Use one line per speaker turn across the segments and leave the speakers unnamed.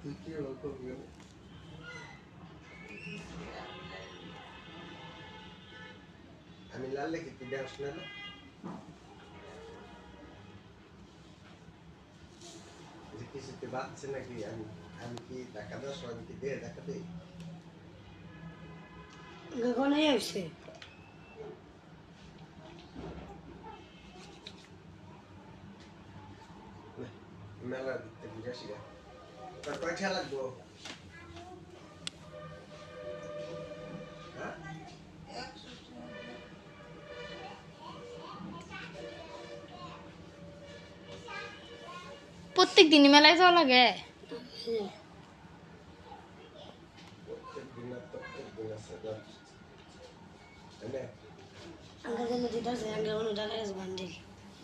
আমি লাল লেখি তুই দেখ না যে কিছুতে বাঁচছে নাকি আমি আমি কি টাকা দেওয়ার সময় আমি কি দিয়ে টাকা দিই
গগনে আসছে
মেলা দিতে বুঝাসি গা তোর কয়টা লাগবো হ্যাঁ
প্রত্যেক দিনই মেলায় যাওয়া লাগে
প্রত্যেক দিন আছে তাহলে
আঙ্কা যেন দিতেছে আঙ্কা কোনো টাকা আছে বান্ডিল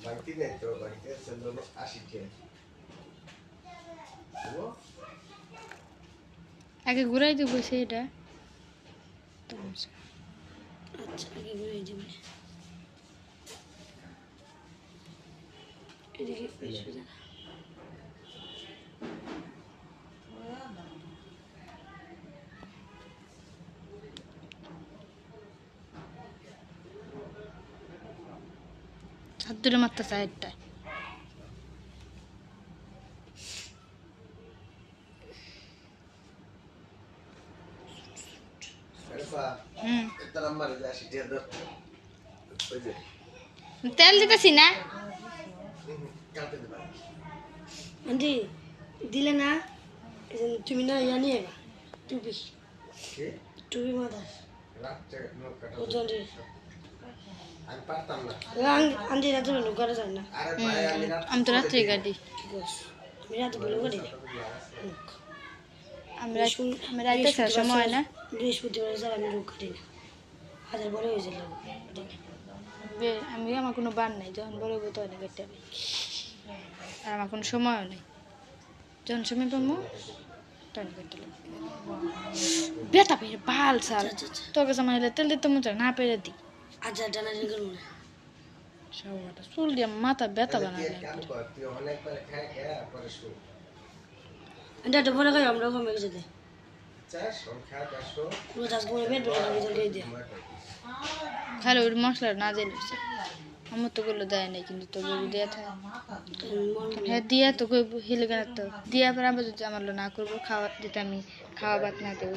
বাড়িতে নেই তো বাড়িতে আছে লোক 80 টাকা
আগে ঘুরাই দেবো সেইটা
আচ্ছা আগে ঘুরে যাবে এদিকে সোজা
হাত ধরে মারতে চাইটা তেল দিতেছি না
আন্টি দিলে না তুমি না ইয়া নিয়ে টুপি টুপি মাথা আন্টি রাতে লোক করা যায় না
আমি তো রাত্রে গাড়ি
আমি রাতে বলে করি
আমি রাতে সময় না
বৃহস্পতিবার স্যার আমি লোক কাটি না হাজার বড় হয়েছিল
আমি আমার কোনো বার নাই যখন বড় হবো তখন কেটে আমি আর আমার কোনো সময়ও নেই যখন সময় পাবো তখন কেটে বেতা পেয়ে ভাল সাল তোর কাছে আমার তেল দিতে মতো না পেরে দিই
আচ্ছা টানা দিন করবো না
সবটা চুল দিয়ে মাথা ব্যথা বানালে
এটা বলে খাই আমরা কমে গেছে পুরো চাষ করে বেড ভিতর দিয়ে দিয়ে
খালি ওই মশলা না দিলে আমার তো গুলো দেয় নাই কিন্তু তো গরু দেওয়া থাকে হ্যাঁ দিয়া তো হিলে কেন তো দিয়া পর আবার যদি আমার না করবো খাওয়া দিতে আমি খাওয়া বাদ না দেবো